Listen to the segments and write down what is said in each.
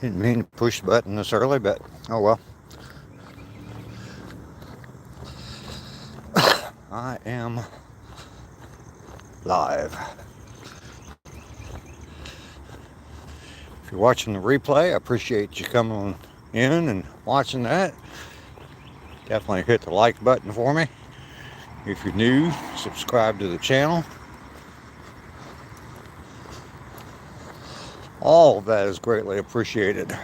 Didn't mean to push the button this early, but oh well. I am live. If you're watching the replay, I appreciate you coming in and watching that. Definitely hit the like button for me. If you're new, subscribe to the channel. All of that is greatly appreciated.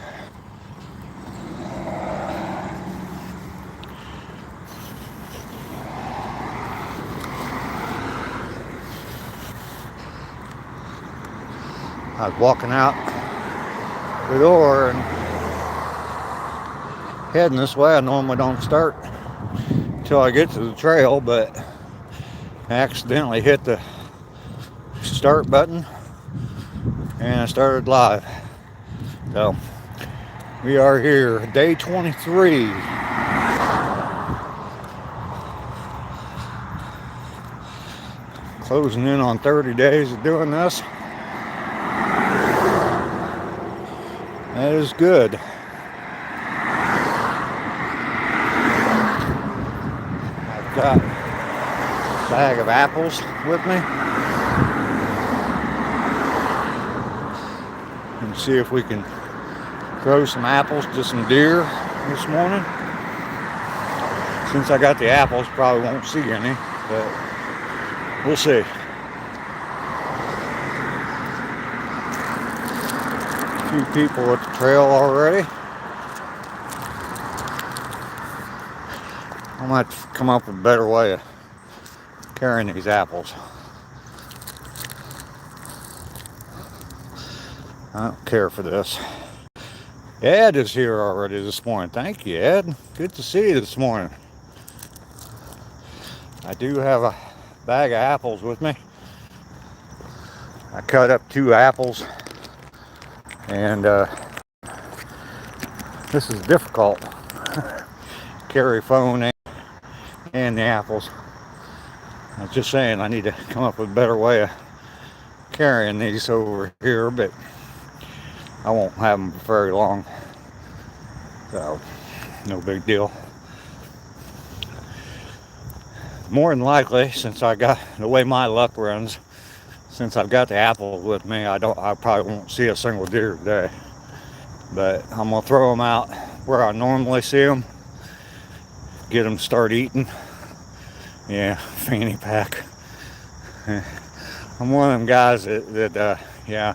I was walking out the door and heading this way. I normally don't start until I get to the trail, but I accidentally hit the start button and I started live. So we are here, day 23. Closing in on 30 days of doing this. That is good. I've got a bag of apples with me. And see if we can throw some apples to some deer this morning. Since I got the apples, probably won't see any, but we'll see. A few people at the trail already. I might come up with a better way of carrying these apples. I don't care for this. Ed is here already this morning. Thank you, Ed. Good to see you this morning. I do have a bag of apples with me. I cut up 2 apples, and this is difficult. Carry phone and the apples. I was just saying I need to come up with a better way of carrying these over here, but I won't have them for very long, so no big deal. More than likely, since I got the way my luck runs, since I've got the apples with me, I probably won't see a single deer today. But I'm gonna throw them out where I normally see them, get them to start eating. Yeah, fanny pack. I'm one of them guys that yeah,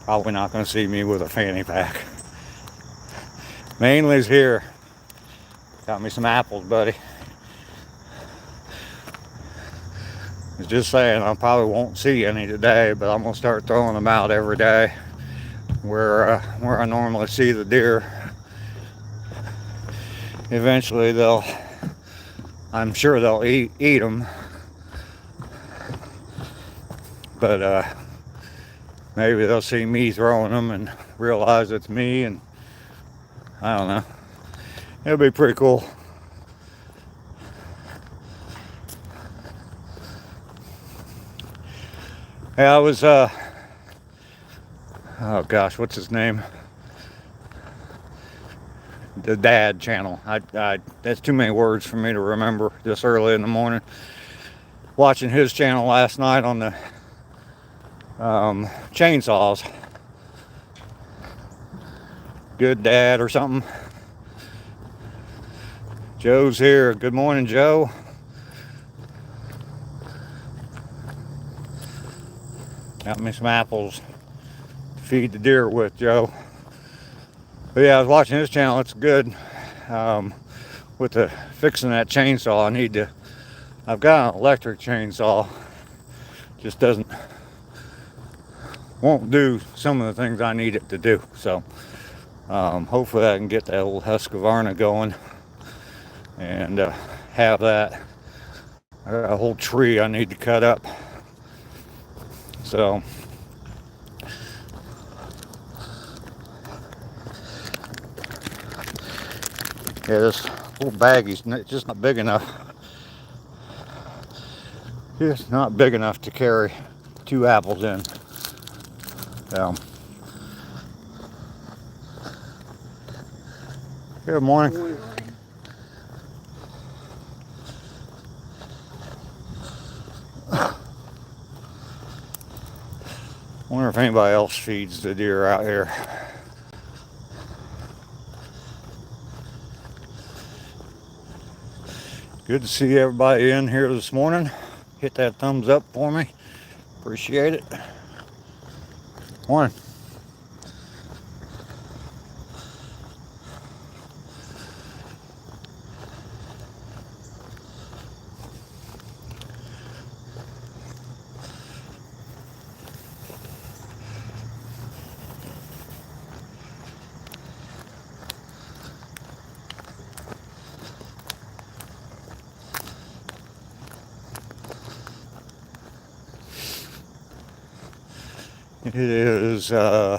probably not gonna see me with a fanny pack. Mainly's here. Got me some apples, buddy. I was just saying I probably won't see any today, but I'm gonna start throwing them out every day where I normally see the deer. Eventually I'm sure they'll eat them, but maybe they'll see me throwing them and realize it's me, and I don't know. It'll be pretty cool. Yeah, I was oh gosh, what's his name? The Dad channel. That's too many words for me to remember this early in the morning. Watching his channel last night on the chainsaws. Good Dad or something. Joe's here. Good morning, Joe. Got me some apples to feed the deer with, Joe. But yeah, I was watching his channel. It's good. With the fixing that chainsaw, I've got an electric chainsaw. Just won't do some of the things I need it to do. So hopefully I can get that old Husqvarna going and have that. I got a whole tree I need to cut up. So yeah, this little baggie's just not big enough. Just not big enough to carry 2 apples in. So Good morning. Wonder if anybody else feeds the deer out here. Good to see everybody in here this morning. Hit that thumbs up for me. Appreciate it. Morning. It is, I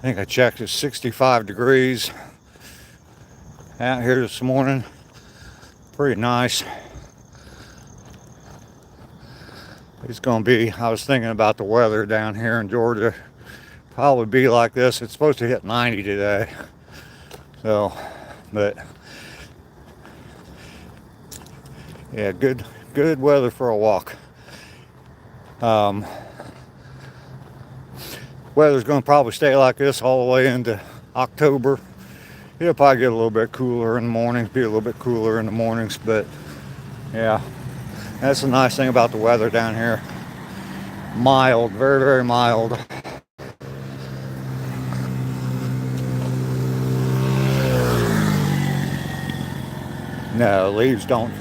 think I checked, it's 65 degrees out here this morning. Pretty nice. It's going to be, I was thinking about the weather down here in Georgia. Probably be like this. It's supposed to hit 90 today. So, but yeah, good weather for a walk. Weather's going to probably stay like this all the way into October. It'll probably get a little bit cooler in the mornings, be a little bit cooler in the mornings, but yeah, that's the nice thing about the weather down here. Mild, very, very mild. No, leaves don't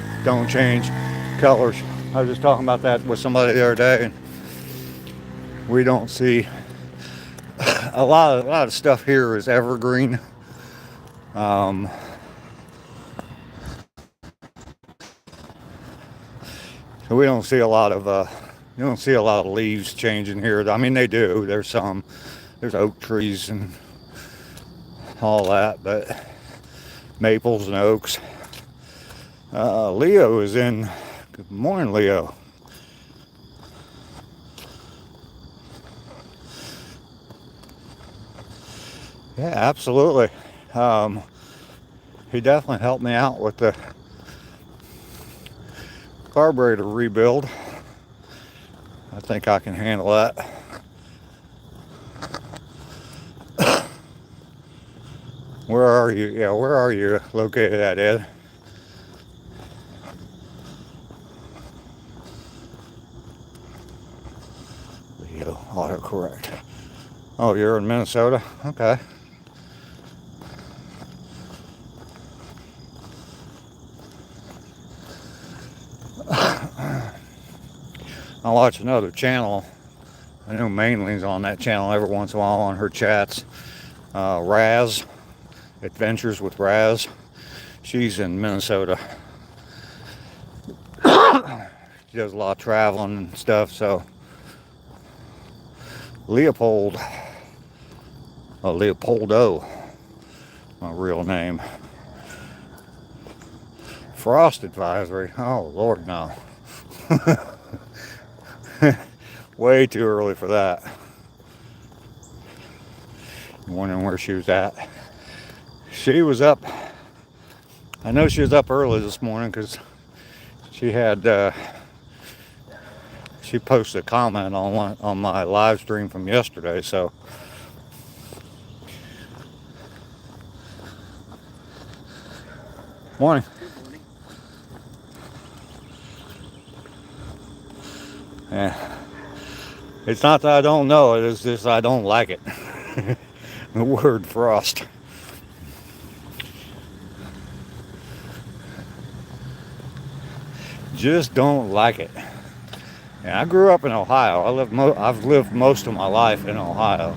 change colors. I was just talking about that with somebody the other day, and we don't see a lot of stuff here is evergreen. So we don't see a lot of you don't see a lot of leaves changing here. I mean, they do. There's oak trees and all that, but maples and oaks. Leo is in. Good morning, Leo. Yeah, absolutely. He definitely helped me out with the carburetor rebuild. I think I can handle that. Where are you? Yeah, where are you located at, Ed? Leo, autocorrect. Oh, you're in Minnesota? Okay. I watch another channel. I know Mainly's on that channel every once in a while on her chats. Raz, Adventures with Raz. She's in Minnesota. She does a lot of traveling and stuff, so Leopoldo, my real name. Frost advisory. Oh, Lord, no. Way too early for that. Wondering where she was at. She was up. I know she was up early this morning because she had. She posted a comment on my live stream from yesterday. So. Morning. Yeah. It's not that I don't know it, it's just I don't like it. The word frost. Just don't like it. Yeah, I grew up in Ohio. I've lived most of my life in Ohio.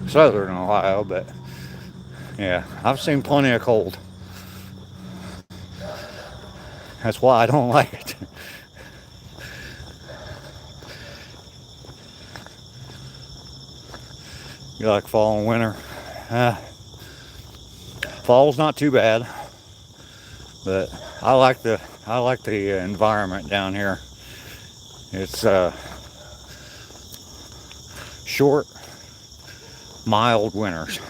Southern Ohio, but yeah, I've seen plenty of cold. That's why I don't like it. You like fall and winter? Fall's not too bad, but I like the environment down here. It's short, mild winters.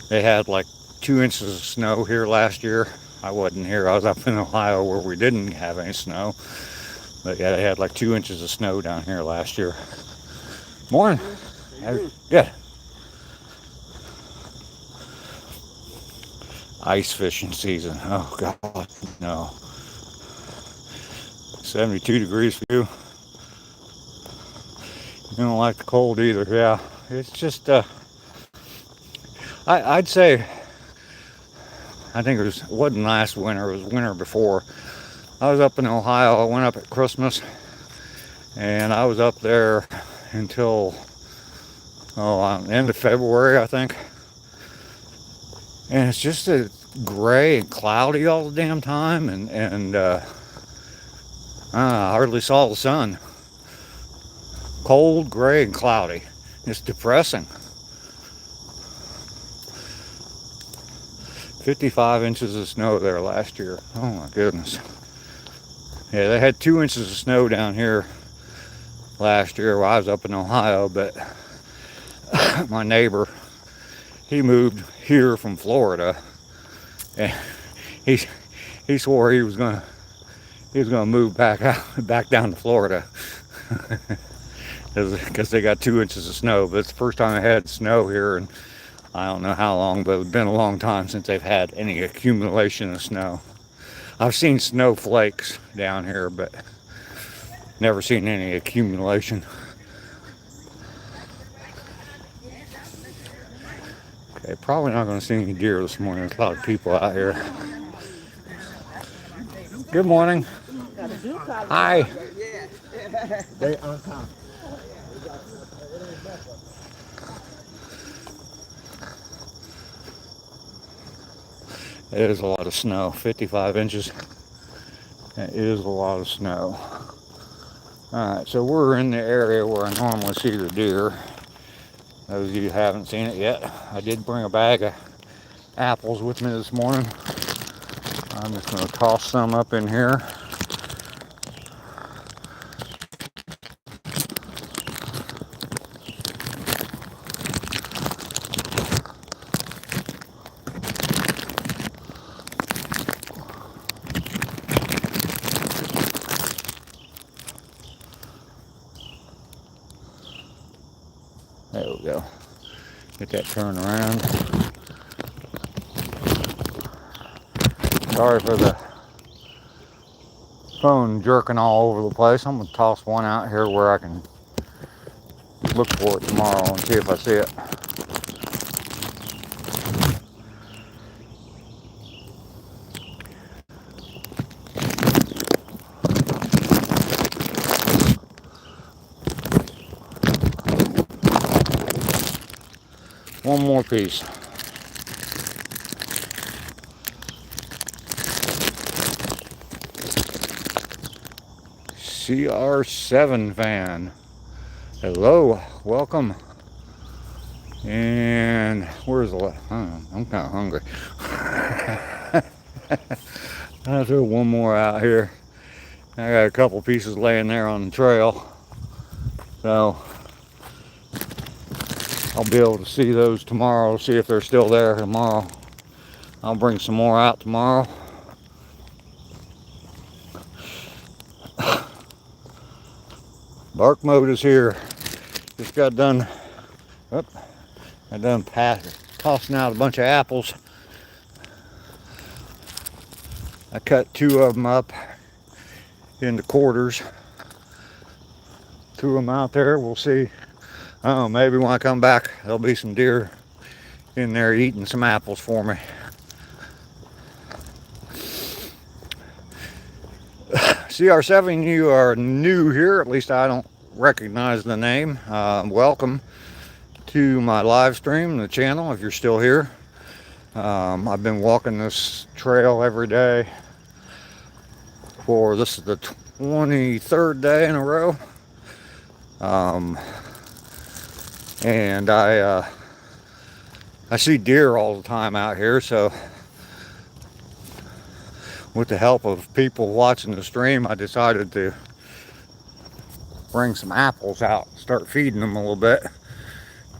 They had like 2 inches of snow here last year. I wasn't here. I was up in Ohio where we didn't have any snow. But yeah, they had like 2 inches of snow down here last year. Morning. Good. Ice fishing season. Oh God, no. 72 degrees for you. You don't like the cold either. Yeah, it's just I'd say, I think it wasn't last winter, it was winter before. I was up in Ohio. I went up at Christmas, and I was up there until end of February, I think. And it's just a gray and cloudy all the damn time, and I hardly saw the sun. Cold, gray, and cloudy. It's depressing. 55 inches of snow there last year. Oh my goodness. Yeah, they had 2 inches of snow down here last year while I was up in Ohio, but my neighbor, he moved here from Florida, and he swore he was gonna move back down to Florida because they got 2 inches of snow. But it's the first time I had snow here, and I don't know how long, but it's been a long time since they've had any accumulation of snow. I've seen snowflakes down here, but never seen any accumulation. Okay, probably not going to see any deer this morning. There's a lot of people out here. Good morning. Hi. It is a lot of snow, 55 inches. That is a lot of snow. Alright, so we're in the area where I normally see the deer. Those of you who haven't seen it yet, I did bring a bag of apples with me this morning. I'm just going to toss some up in here. There we go. Get that turned around. Sorry for the phone jerking all over the place. I'm going to toss one out here where I can look for it tomorrow and see if I see it. One more piece. CR7 fan. Hello, welcome. And where's the? I'm kind of hungry. I'll throw one more out here. I got a couple pieces laying there on the trail, so I'll be able to see those tomorrow, see if they're still there tomorrow. I'll bring some more out tomorrow. Dark mode is here. Just got done, tossing out a bunch of apples. I cut 2 of them up into quarters. Threw them out there. We'll see. Oh, maybe when I come back, there'll be some deer in there eating some apples for me. CR7, you are new here. At least I don't recognize the name. Welcome to my live stream, the channel, if you're still here. I've been walking this trail every day for, this is the 23rd day in a row. And I see deer all the time out here, so with the help of people watching the stream, I decided to bring some apples out, start feeding them a little bit.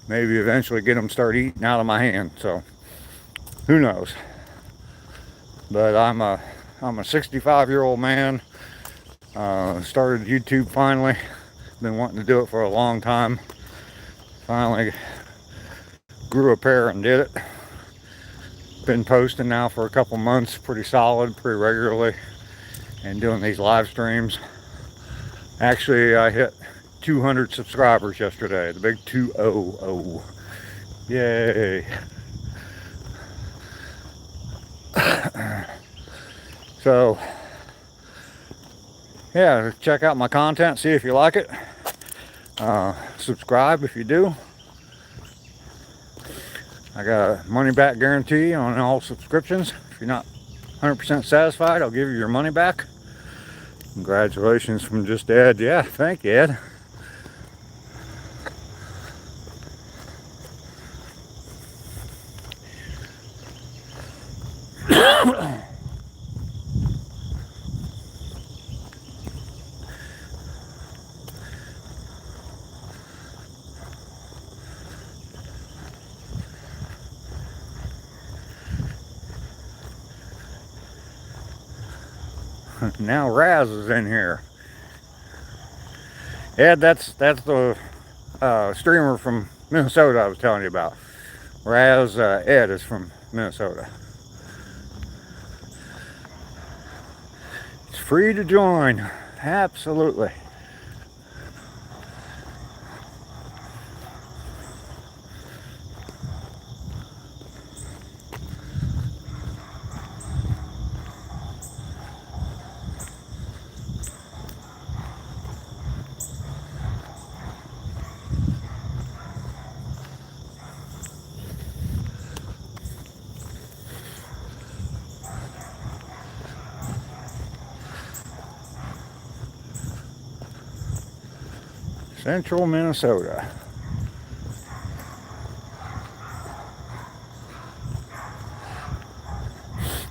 Maybe eventually get them start eating out of my hand. So Who knows? But I'm a 65-year-old man. Started YouTube finally. Been wanting to do it for a long time. Finally grew a pair and did it. Been posting now for a couple months, pretty solid, pretty regularly, and doing these live streams. Actually, I hit 200 subscribers yesterday, the big 200. Yay. So, yeah, check out my content, see if you like it. Subscribe if you do. I got a money back guarantee on all subscriptions. If you're not 100% satisfied, I'll give you your money back. Congratulations from Just Ed. Yeah, thank you, Ed. Now Raz is in here. Ed, that's the streamer from Minnesota I was telling you about. Raz Ed is from Minnesota. It's free to join. Absolutely. Central Minnesota.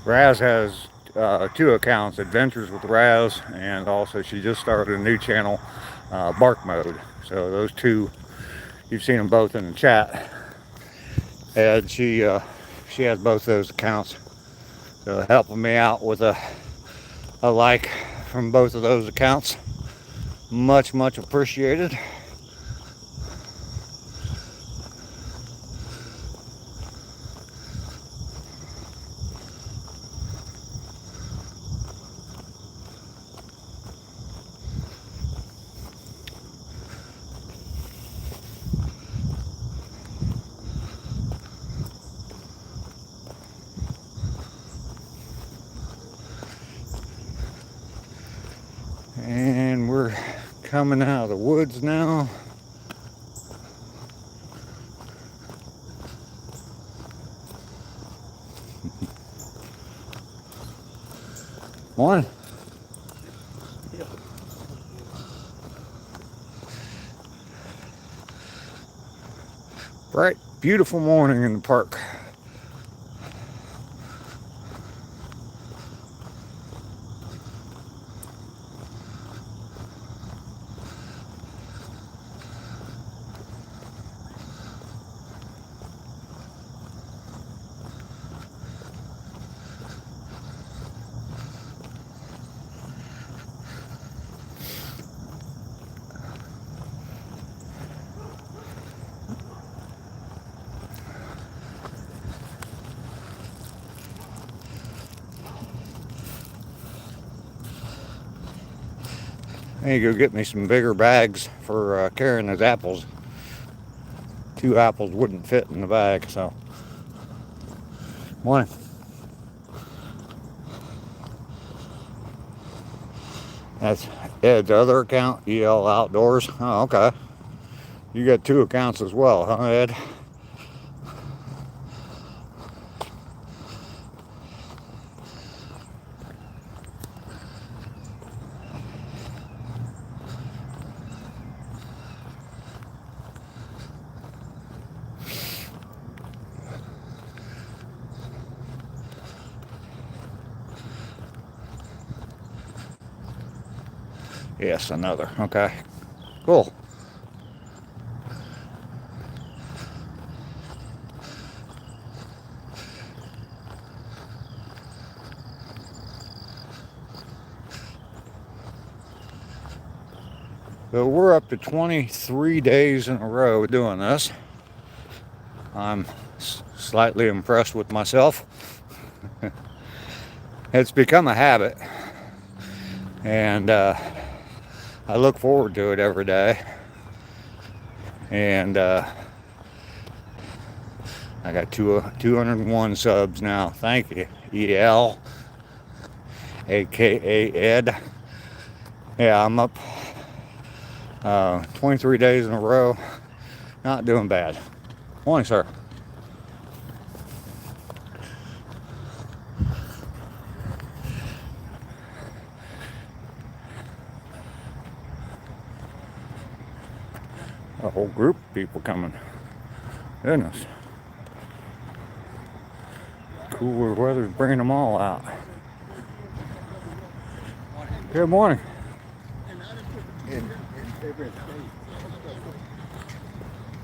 Raz has 2 accounts, Adventures with Raz, and also she just started a new channel, Bark Mode. So those 2, you've seen them both in the chat. And she has both those accounts. So helping me out with a like from both of those accounts. Much appreciated. And we're coming out of the woods now. Morning. Yeah. Bright, beautiful morning in the park. I need to go get me some bigger bags for carrying those apples. 2 apples wouldn't fit in the bag, so. Morning. That's Ed's other account, EL Outdoors. Oh, okay. You got 2 accounts as well, huh, Ed? Yes, another. Okay. Cool. So we're up to 23 days in a row doing this. I'm slightly impressed with myself. It's become a habit, and I look forward to it every day. And I got 201 subs now. Thank you, EL, aka Ed. Yeah, I'm up 23 days in a row. Not doing bad. Morning, sir. A whole group of people coming. Goodness. Cooler weather's bringing them all out. Good morning.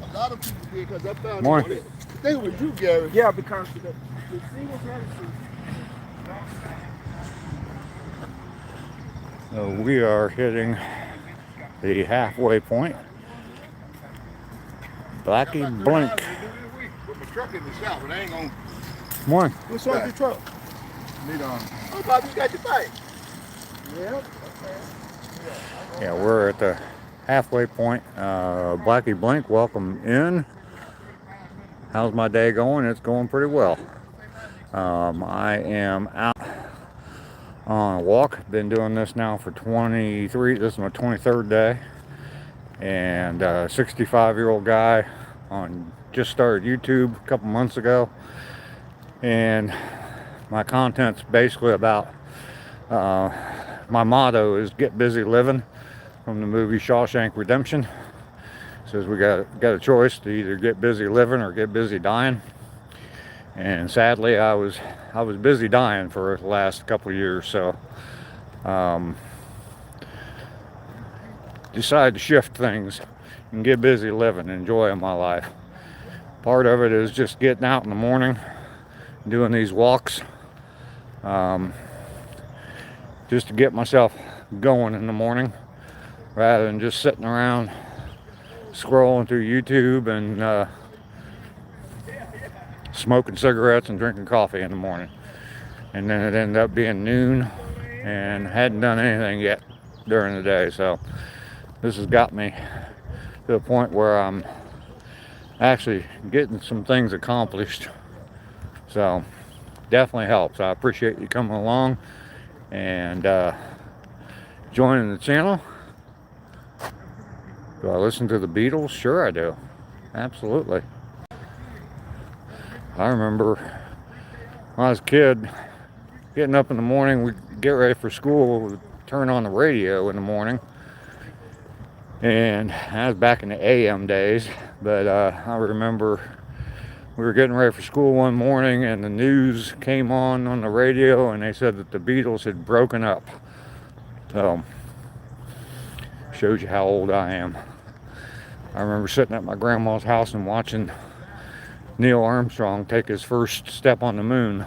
A lot of people did because I found Morning. They was you, Gary. Yeah, because the singles medicine. So we are hitting the halfway point. Blackie Blink. With my truck in the shop, but I ain't gonna. Morning. What's wrong with your truck? Oh, Bob, you got your bike. Yep. Yeah, we're at the halfway point. Blackie Blink, welcome in. How's my day going? It's going pretty well. I am out on a walk. Been doing this now for 23. This is my 23rd day. And 65-year-old guy just started YouTube a couple months ago. And my content's basically about my motto is get busy living, from the movie Shawshank Redemption. It says we got a choice to either get busy living or get busy dying. And sadly, I was busy dying for the last couple of years, so decided to shift things and get busy living, enjoying my life. Part of it is just getting out in the morning, doing these walks, just to get myself going in the morning, rather than just sitting around scrolling through YouTube and smoking cigarettes and drinking coffee in the morning. And then it ended up being noon and hadn't done anything yet during the day. So this has got me to the point where I'm actually getting some things accomplished. So definitely helps. I appreciate you coming along and joining the channel. Do I listen to the Beatles? Sure I do. Absolutely. I remember when I was a kid, getting up in the morning, we'd get ready for school, we'd turn on the radio in the morning. And that was back in the AM days, but I remember we were getting ready for school one morning and the news came on the radio and they said that the Beatles had broken up. So, shows you how old I am. I remember sitting at my grandma's house and watching Neil Armstrong take his first step on the moon.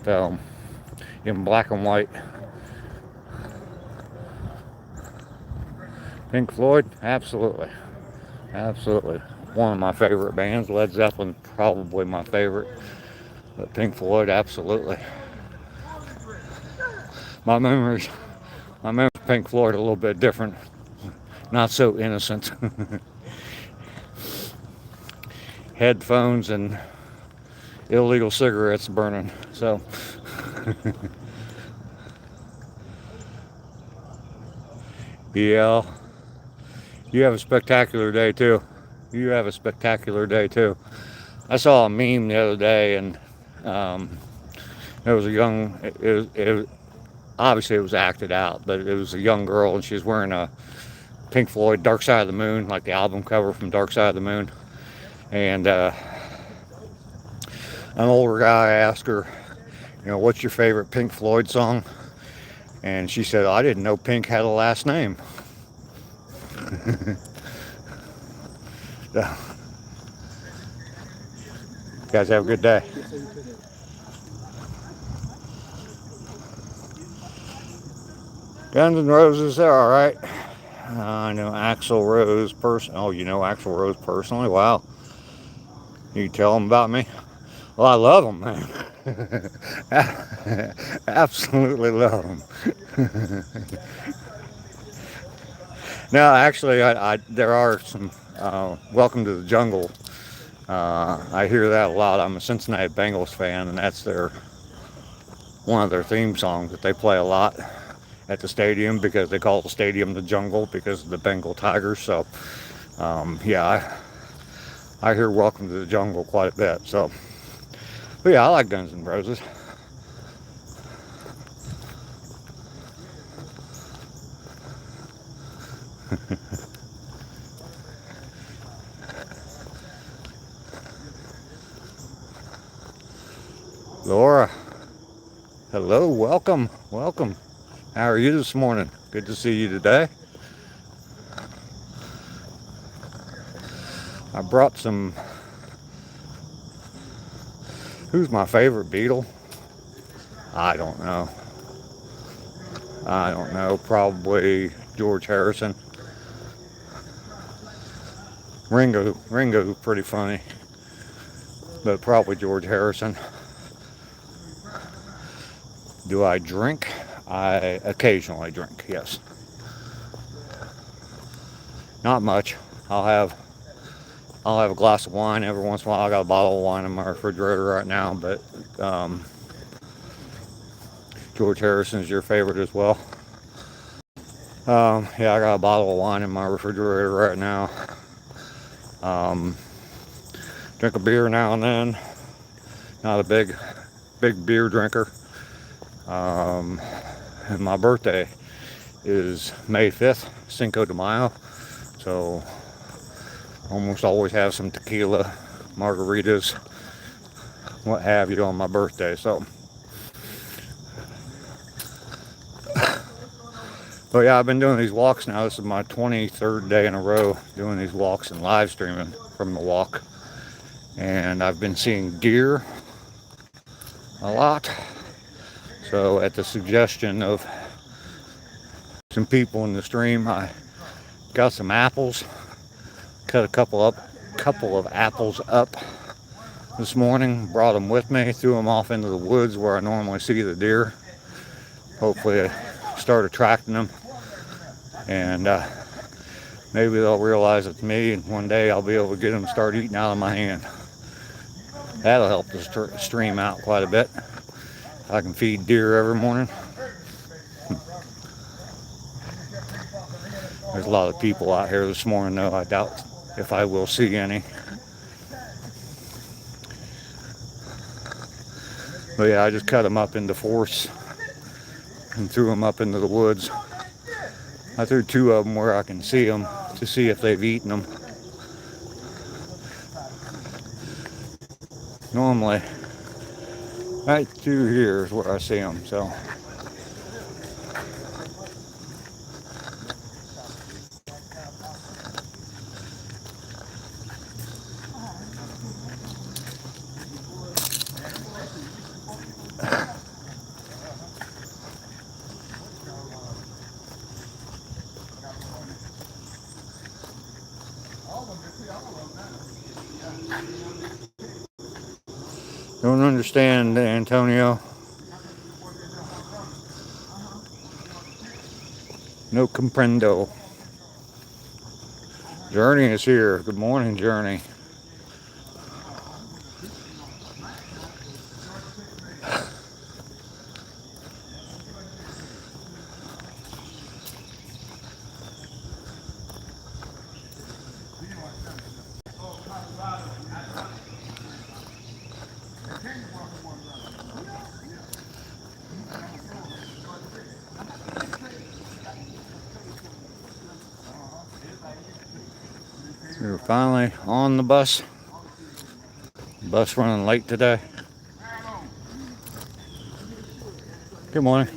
So, in black and white. Pink Floyd, absolutely. Absolutely. One of my favorite bands. Led Zeppelin, probably my favorite. But Pink Floyd, absolutely. My memories of Pink Floyd a little bit different. Not so innocent. Headphones and illegal cigarettes burning. So yeah, you have a spectacular day too. You have a spectacular day too. I saw a meme the other day, and there was a young. Obviously it was acted out, but it was a young girl, and she was wearing a Pink Floyd Dark Side of the Moon, like the album cover from Dark Side of the Moon. And an older guy asked her, what's your favorite Pink Floyd song? And she said, I didn't know Pink had a last name. So, you guys have a good day. Guns N' Roses, they're all right. I know Axl Rose Oh, you know Axl Rose personally? Wow. You tell them about me? Well, I love them, man. Absolutely love them. No, actually, there are some Welcome to the Jungle. I hear that a lot. I'm a Cincinnati Bengals fan, and that's one of their theme songs that they play a lot at the stadium because they call the stadium the Jungle because of the Bengal Tigers. So, yeah, I hear Welcome to the Jungle quite a bit. So, but yeah, I like Guns N' Roses. Laura, hello, welcome. How are you this morning? Good to see you today. I brought some. Who's my favorite Beatle? I don't know. Probably George Harrison. Ringo's pretty funny, but probably George Harrison. Do I drink? I occasionally drink, yes. Not much. I'll have a glass of wine every once in a while. I got a bottle of wine in my refrigerator right now, but George Harrison's your favorite as well. Yeah, I got a bottle of wine in my refrigerator right now. Drink a beer now and then. Not a big beer drinker. And my birthday is May 5th, Cinco de Mayo. So almost always have some tequila, margaritas, what have you on my birthday. So, but yeah, I've been doing these walks now. This is my 23rd day in a row doing these walks and live streaming from the walk. And I've been seeing deer a lot. So at the suggestion of some people in the stream, I got some apples, cut a couple of apples up this morning, brought them with me, threw them off into the woods where I normally see the deer. Hopefully I start attracting them, and maybe they'll realize it's me, and one day I'll be able to get them to start eating out of my hand. That'll help the stream out quite a bit. I can feed deer every morning. There's a lot of people out here this morning, though. I doubt if I will see any. But yeah, I just cut them up into fourths and threw them up into the woods. I threw 2 of them where I can see them to see if they've eaten them. Normally, right through here is where I see them, so. Don't understand, Antonio. No comprendo. Journey is here. Good morning, Journey. We're finally on the bus. Bus running late today. Good morning.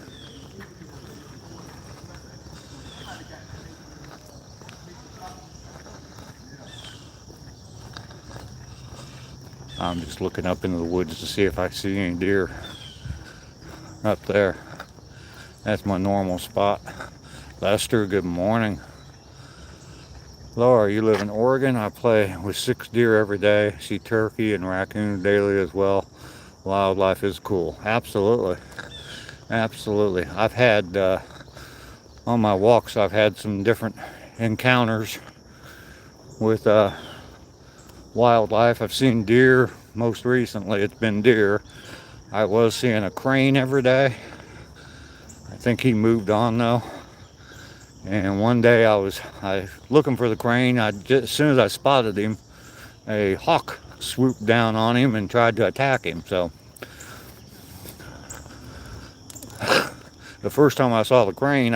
I'm just looking up into the woods to see if I see any deer up there. That's my normal spot. Lester, good morning. Laura, you live in Oregon. I play with 6 deer every day. See turkey and raccoon daily as well. Wildlife is cool. Absolutely. Absolutely. I've had, on my walks, I've had some different encounters with wildlife. I've seen deer. Most recently, it's been deer. I was seeing a crane every day. I think he moved on though. And one day I was looking for the crane. As soon as I spotted him, a hawk swooped down on him and tried to attack him. So the first time I saw the crane,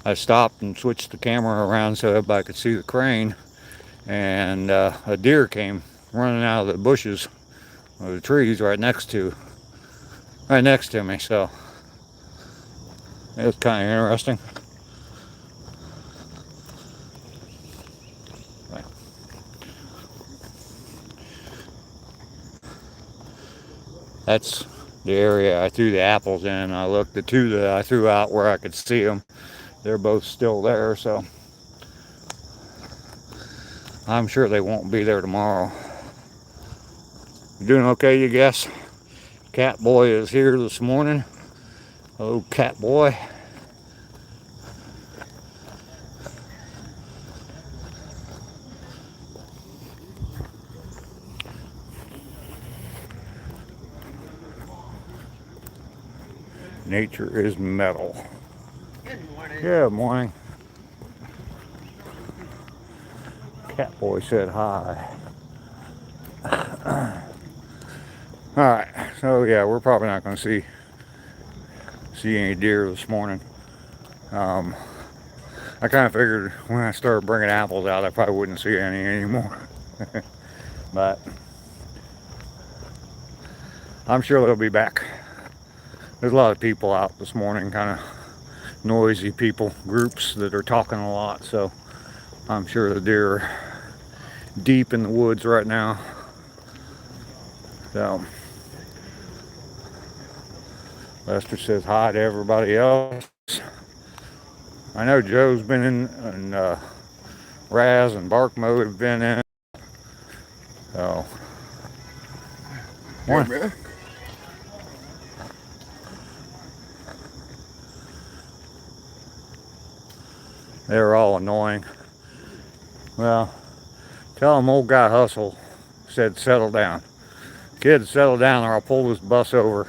I stopped and switched the camera around so everybody could see the crane. And a deer came running out of the bushes or the trees right next to me. So it was kind of interesting. That's the area I threw the apples in. I looked, the 2 that I threw out where I could see them, they're both still there, so I'm sure they won't be there tomorrow. You doing okay, you guess? Cat Boy is here this morning. Oh, Cat Boy. Nature is metal. Good morning. Good morning. Cat Boy said hi. Alright, so yeah, we're probably not going to see any deer this morning. I kind of figured when I started bringing apples out, I probably wouldn't see any anymore. But I'm sure they'll be back. There's a lot of people out this morning, kind of noisy people, groups that are talking a lot, so I'm sure the deer are deep in the woods right now. So Lester says hi to everybody else. I know Joe's been in, and Raz and Bark Mode have been in. So Hey, man. they're all annoying. Well, tell them old guy Hustle said settle down. Kids, settle down or I'll pull this bus over.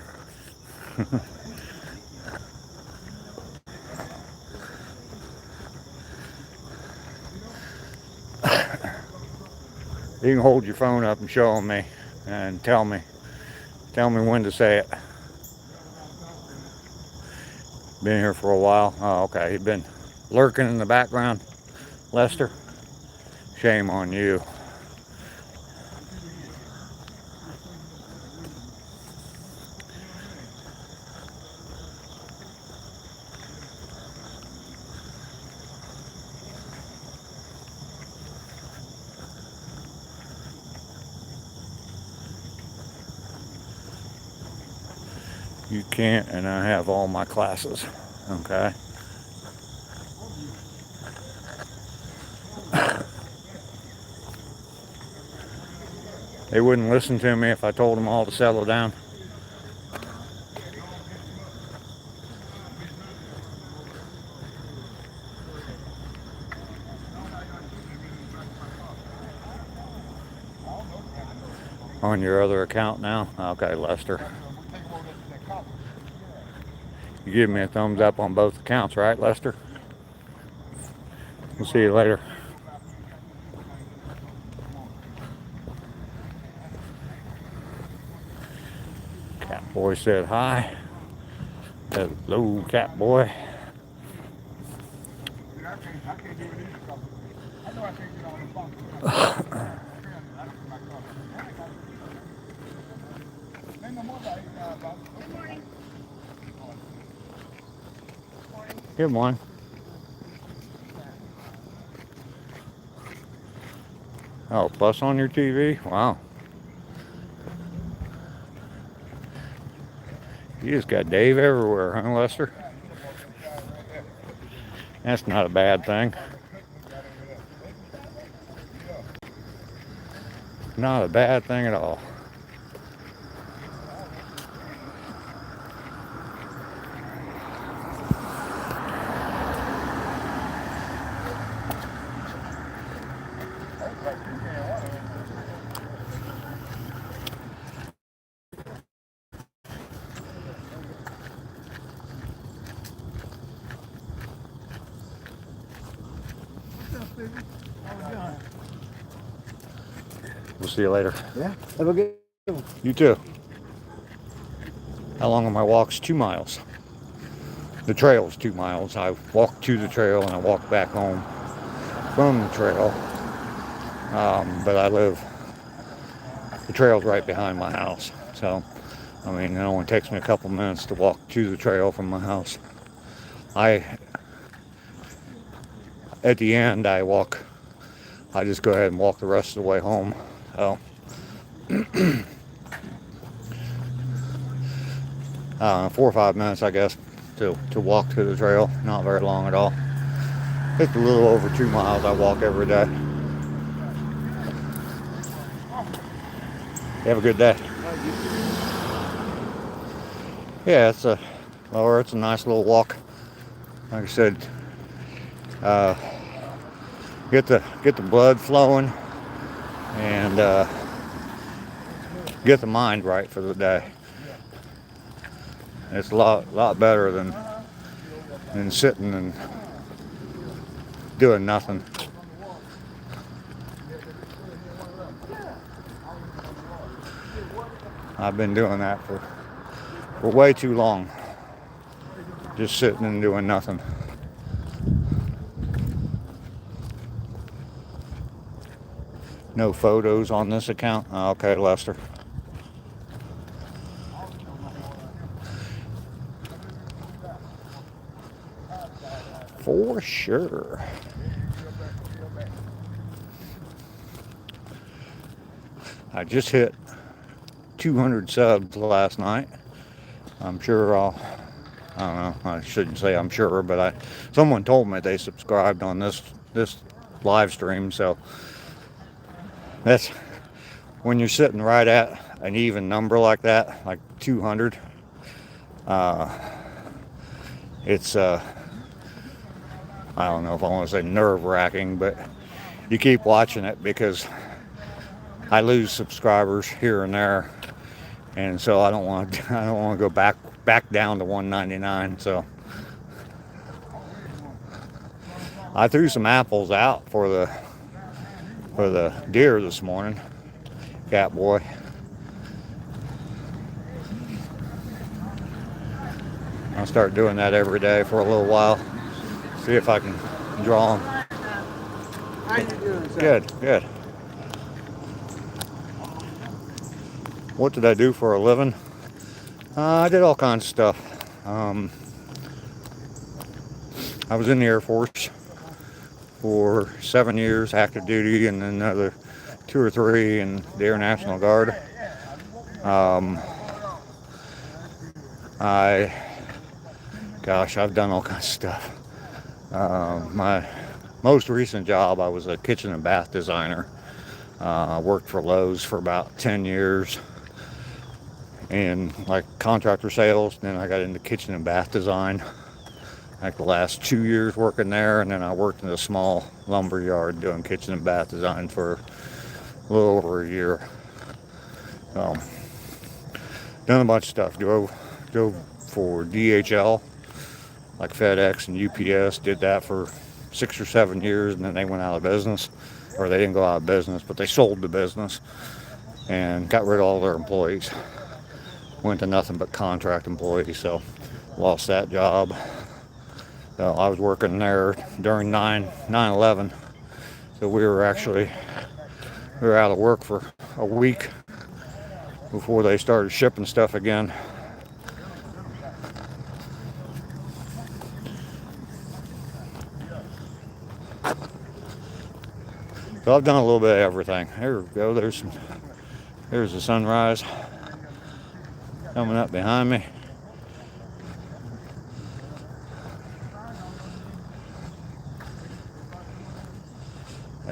You can hold your phone up and show them me and tell me when to say it. Been here for a while. Oh, okay. You've been lurking in the background, Lester. Shame on you. You can't, and I have all my classes. Okay. They wouldn't listen to me if I told them all to settle down. On your other account now? Okay, Lester. You give me a thumbs up on both accounts, right, Lester? We'll see you later. Cat Boy said hi. Hello, Cat Boy. Good morning. Oh, plus on your TV? Wow. You just got Dave everywhere, huh, Lester? That's not a bad thing. Not a bad thing at all. We'll see you later. Yeah. Have a good one. You too. How long are my walks? 2 miles. The trail's 2 miles. I walk to the trail and I walk back home from the trail. But I live, the trail's right behind my house. So, I mean, it only takes me a couple minutes to walk to the trail from my house. At the end, I just go ahead and walk the rest of the way home. So, 4 or 5 minutes, I guess, to walk to the trail. Not very long at all. It's a little over 2 miles I walk every day. You have a good day. Yeah, it's a nice little walk. Like I said, get the blood flowing and get the mind right for the day. It's a lot better than sitting and doing nothing. I've been doing that for way too long. Just sitting and doing nothing. No photos on this account? Oh, okay, Lester. For sure. I just hit 200 subs last night. I'm sure I don't know, I shouldn't say I'm sure, but someone told me they subscribed on this live stream, so that's when you're sitting right at an even number like that, like 200. It's I don't know if I want to say nerve-wracking, but you keep watching it because I lose subscribers here and there, and so I don't want to go back down to 199. So I threw some apples out for the deer this morning. Cat boy. I'll start doing that every day for a little while. See if I can draw them. How you doing, sir? Good. What did I do for a living? I did all kinds of stuff. I was in the Air Force for 7 years, active duty, and then another 2 or 3 in the Air National Guard. I've done all kinds of stuff. My most recent job, I was a kitchen and bath designer. I worked for Lowe's for about 10 years in like contractor sales. Then I got into kitchen and bath design, like the last 2 years working there, and then I worked in a small lumber yard doing kitchen and bath design for a little over a year. Done a bunch of stuff. Drove for DHL, like FedEx and UPS. Did that for 6 or 7 years, and then they went out of business. Or they didn't go out of business, but they sold the business and got rid of all their employees. Went to nothing but contract employees, so lost that job. I was working there during 9/11, so we were out of work for a week before they started shipping stuff again. So I've done a little bit of everything. There we go. There's the sunrise coming up behind me.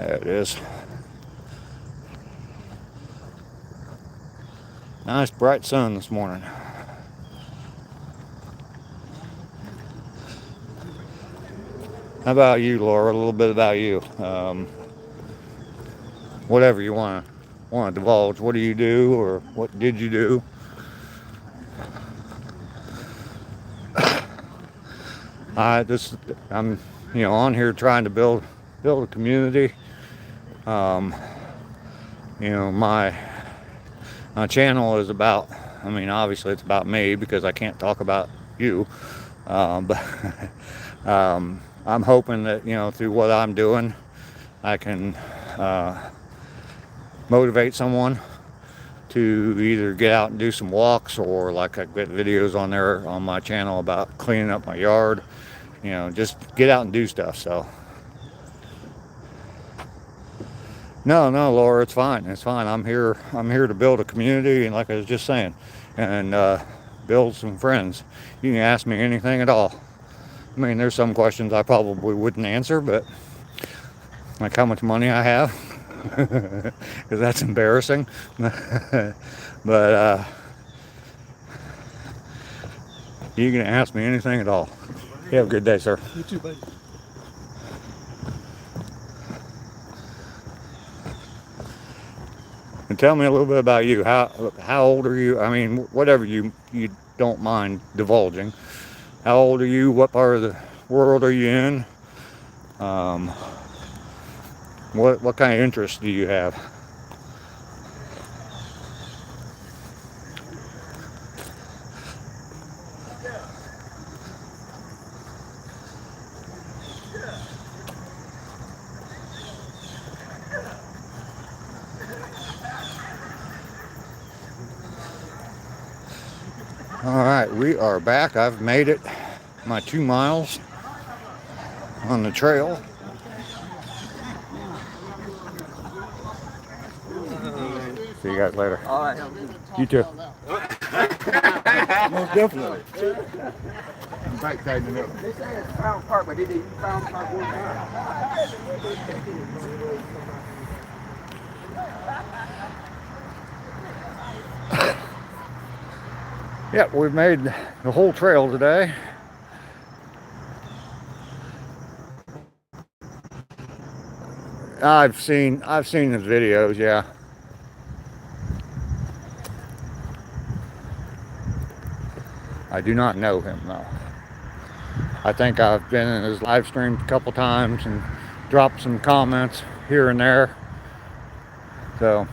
There it is. Nice bright sun this morning. How about you, Laura? A little bit about you. Whatever you want to divulge. What do you do, or what did you do? I'm on here trying to build a community. My channel is about, obviously it's about me because I can't talk about you. But I'm hoping that, through what I'm doing, I can motivate someone to either get out and do some walks, or like I've got videos on there on my channel about cleaning up my yard, just get out and do stuff. So no, Laura, it's fine. I'm here to build a community, and like I was just saying, and build some friends. You can ask me anything at all. There's some questions I probably wouldn't answer, but like how much money I have, because that's embarrassing. But you can ask me anything at all. You have a good day, sir. You too, buddy. And tell me a little bit about you. How old are you? Whatever you don't mind divulging. How old are you? What part of the world are you in? What kind of interests do you have? All right, we are back. I've made it my 2 miles on the trail. See you guys later. All right. You too. Most definitely. I'm back tightening up. They say it's Fountain Park, but they didn't Fountain Park one time. Yeah, we've made the whole trail today. I've seen the videos, yeah. I do not know him though. I think I've been in his live stream a couple times and dropped some comments here and there. So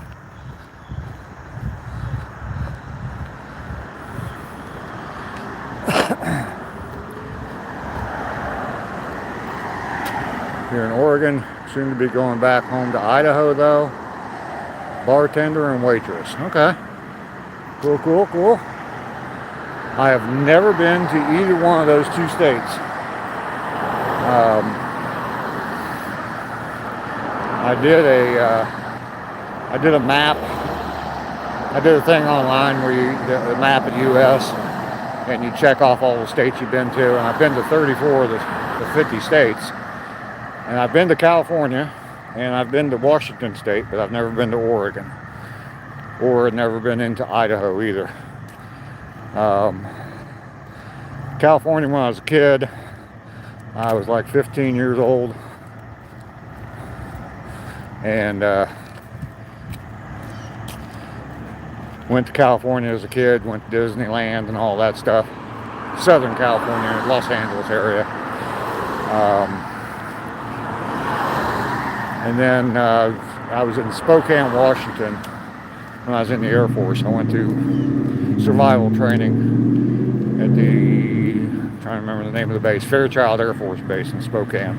here in Oregon, soon to be going back home to Idaho though. Bartender and waitress. Okay. Cool. I have never been to either one of those two states. I did a map. I did a thing online where the map of the U.S. and you check off all the states you've been to, and I've been to 34 of the 50 states. And I've been to California, and I've been to Washington State, but I've never been to Oregon, or never been into Idaho either. California, when I was a kid, I was like 15 years old, and went to California as a kid, went to Disneyland and all that stuff. Southern California, Los Angeles area. And then I was in Spokane, Washington when I was in the Air Force. I went to survival training at I'm trying to remember the name of the base, Fairchild Air Force Base in Spokane.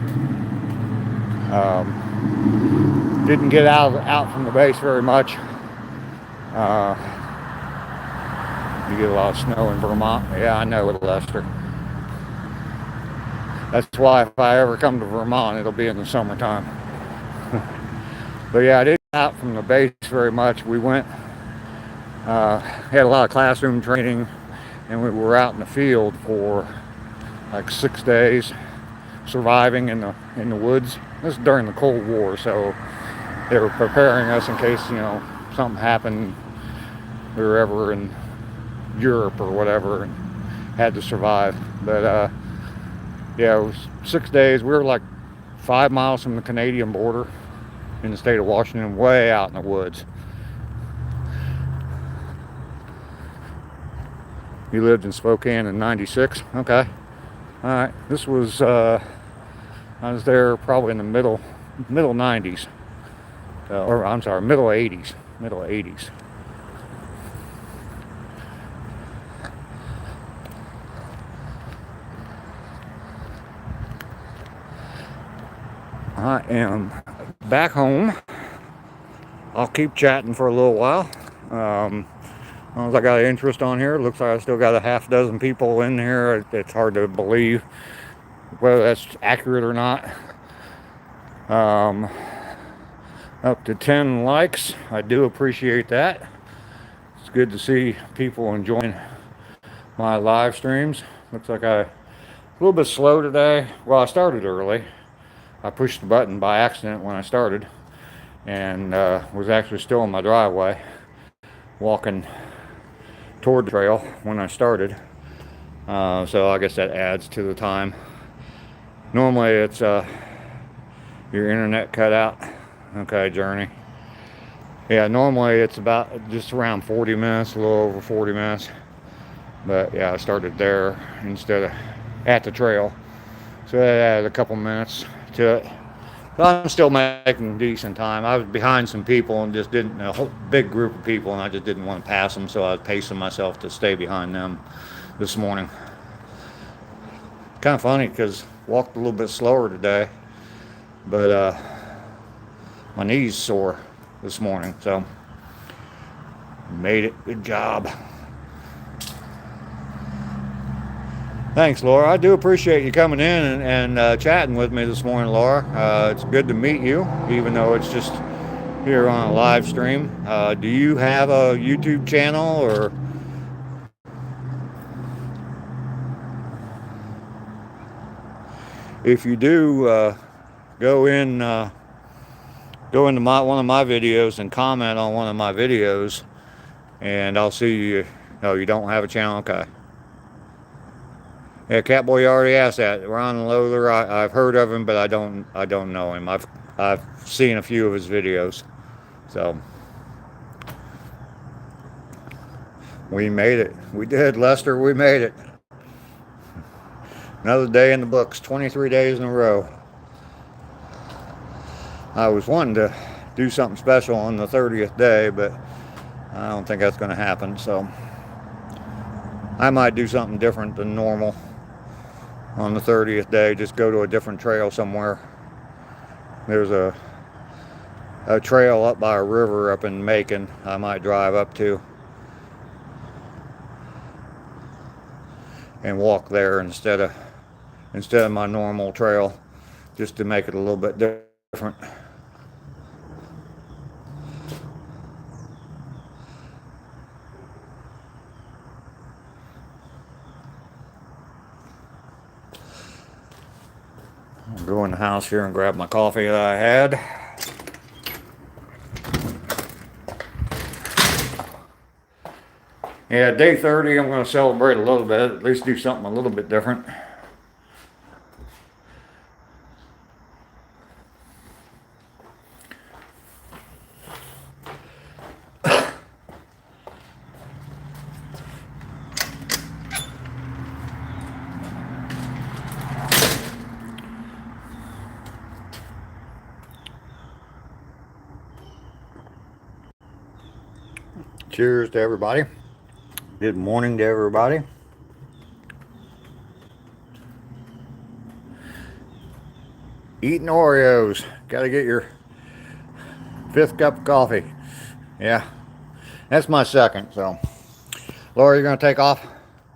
Didn't get out from the base very much. You get a lot of snow in Vermont. Yeah, I know, Lester. That's why if I ever come to Vermont, it'll be in the summertime. But yeah, I didn't get out from the base very much. We went, had a lot of classroom training, and we were out in the field for like 6 days, surviving in the woods. this is during the Cold War, so they were preparing us in case, you know, something happened. We were ever in Europe or whatever and had to survive. But yeah, it was 6 days. We were like 5 miles from the Canadian border in the state of Washington, way out in the woods. You lived in Spokane in '96? Okay. All right. This was, I was there probably in the middle 90s. Or I'm sorry, middle 80s. Middle 80s. I am back home. I'll keep chatting for a little while. As long as I got interest on here, looks like I still got a half dozen people in here. It's hard to believe whether that's accurate or not. Up to 10 likes. I do appreciate that. It's good to see people enjoying my live streams. Looks like a little bit slow today. Well, I started early. I pushed the button by accident when I started and was actually still in my driveway walking toward the trail when I started. So I guess that adds to the time. Normally it's your internet cut out. Okay, Journey. Yeah, normally it's about just around 40 minutes, a little over 40 minutes. But yeah, I started there instead of at the trail. So that added a couple minutes to it. But I'm still making decent time. I was behind some people and just didn't, a whole big group of people, and I just didn't want to pass them, so I was pacing myself to stay behind them this morning. Kind of funny because walked a little bit slower today, but my knees sore this morning, so made it. Good job. Thanks, Laura. I do appreciate you coming in and chatting with me this morning, Laura. It's good to meet you, even though it's just here on a live stream. Do you have a YouTube channel or? If you do, go into one of my videos and comment on one of my videos, and I'll see you. No, you don't have a channel? Okay. Yeah, Catboy already asked that. Ron Lowther, I've heard of him, but I don't know him. I've seen a few of his videos. So we made it. We did, Lester. We made it. Another day in the books. 23 days in a row. I was wanting to do something special on the 30th day, but I don't think that's going to happen. So I might do something different than normal on the 30th day. Just go to a different trail somewhere. There's a trail up by a river up in Macon I might drive up to and walk there instead of my normal trail, just to make it a little bit different. I'll go in the house here and grab my coffee that I had. Yeah, day 30, I'm going to celebrate a little bit, at least do something a little bit different. Cheers to everybody. Good morning to everybody. Eating Oreos. Got to get your 5th cup of coffee. Yeah, that's my second. So, Laura, you're going to take off.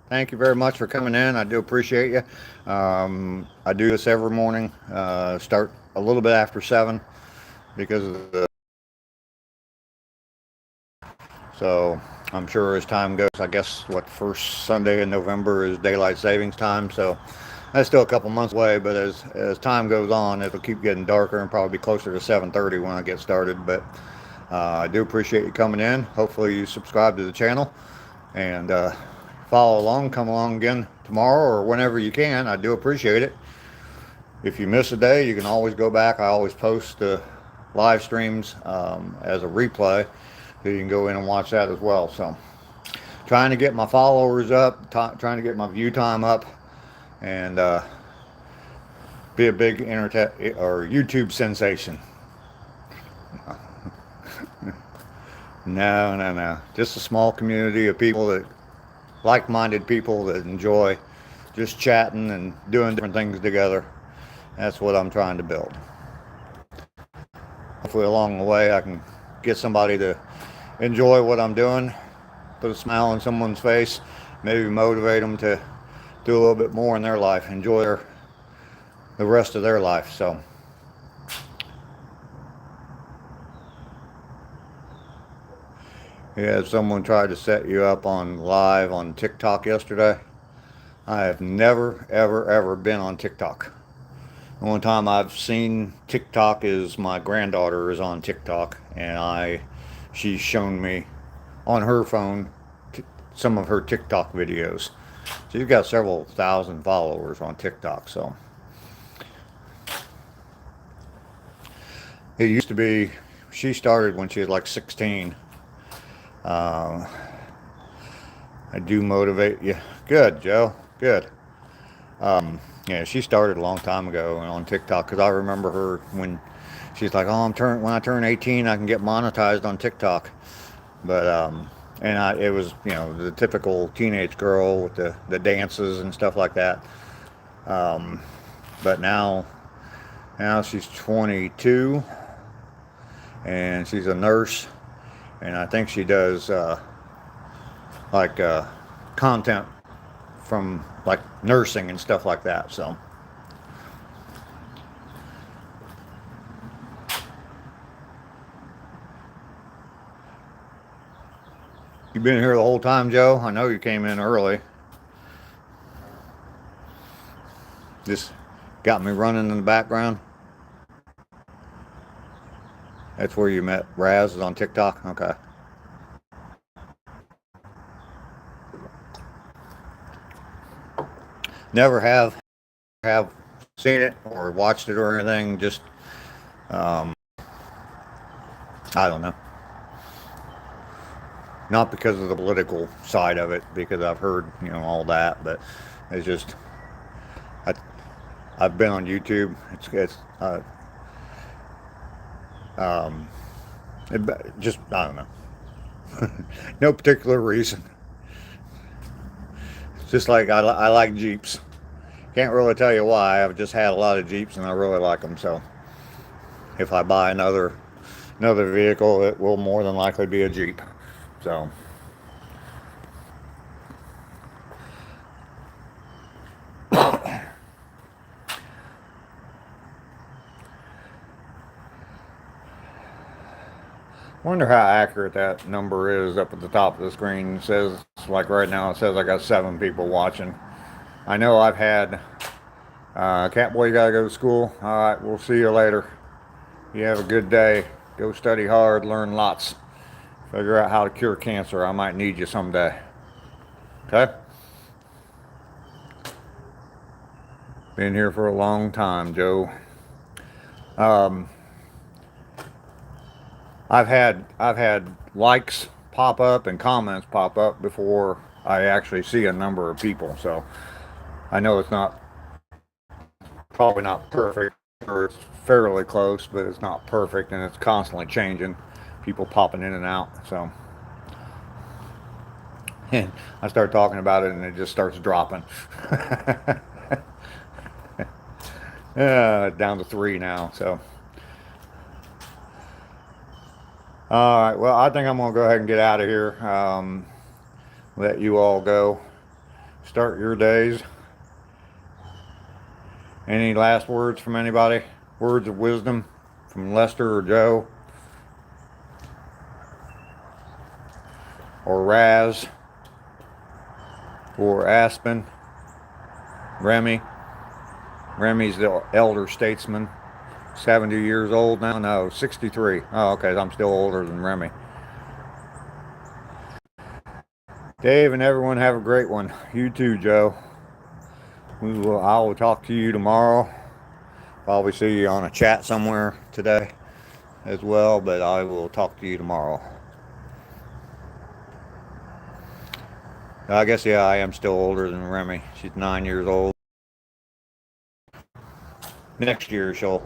Thank you very much for coming in. I do appreciate you. I do this every morning. Start a little bit after 7 because of the. So I'm sure as time goes, I guess what first Sunday in November is daylight savings time. So That's still a couple months away, but as time goes on, it'll keep getting darker and probably be closer to 7:30 when I get started. But I do appreciate you coming in. Hopefully you subscribe to the channel and follow along. Come along again tomorrow or whenever you can. I do appreciate it. If you miss a day, you can always go back. I always post live streams as a replay, so you can go in and watch that as well. So trying to get my followers up, trying to get my view time up, and be a big internet or YouTube sensation. No. Just a small community of people that like-minded people that enjoy just chatting and doing different things together. That's what I'm trying to build. Hopefully along the way I can get somebody to enjoy what I'm doing, put a smile on someone's face, maybe motivate them to do a little bit more in their life, enjoy the rest of their life. So yeah, someone tried to set you up on live on TikTok yesterday. I have never ever been on TikTok. The only time I've seen TikTok is my granddaughter is on TikTok, and she's shown me on her phone some of her TikTok videos. She's got several thousand followers on TikTok. So it used to be, she started when she was like 16. I do motivate you. Good, Joe. Good. Yeah, she started a long time ago on TikTok, because I remember her when she's like, "Oh, when I turn 18, I can get monetized on TikTok." But it was, the typical teenage girl with the dances and stuff like that. But now she's 22, and she's a nurse, and I think she does content from like nursing and stuff like that. So you've been here the whole time, Joe? I know you came in early. Just got me running in the background. That's where you met Raz, is on TikTok? Okay. Never have seen it or watched it or anything. Just I don't know. Not because of the political side of it, because I've heard all that, but it's just I've been on YouTube. Just I don't know. No particular reason. It's just like I like Jeeps. Can't really tell you why. I've just had a lot of Jeeps and I really like them. So if I buy another vehicle, it will more than likely be a Jeep. So wonder how accurate that number is up at the top of the screen. It says, like right now, it says I got 7 people watching. I know I've had Catboy, you gotta go to school. All right, we'll see you later. You have a good day. Go study hard, learn lots. Figure out how to cure cancer. I might need you someday. Okay? Been here for a long time, Joe. I've had likes pop up and comments pop up before I actually see a number of people. So I know it's probably not perfect, or it's fairly close, but it's not perfect, and it's constantly changing. People popping in and out. So and I start talking about it and it just starts dropping. Down to 3 now. So all right, well, I think I'm gonna go ahead and get out of here. Let you all go start your days. Any last words from anybody? Words of wisdom from Lester or Joe or Raz or Aspen, Remy? Remy's the elder statesman. 70 years old now? No, 63. Oh, okay. I'm still older than Remy. Dave and everyone have a great one. You too, Joe. I will talk to you tomorrow. Probably see you on a chat somewhere today as well, but I will talk to you tomorrow. I guess, yeah, I am still older than Remy. She's 9 years old. Next year she'll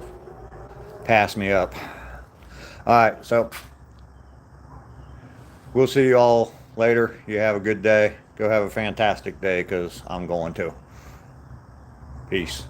pass me up. All right, so we'll see you all later. You have a good day. Go have a fantastic day, because I'm going to. Peace.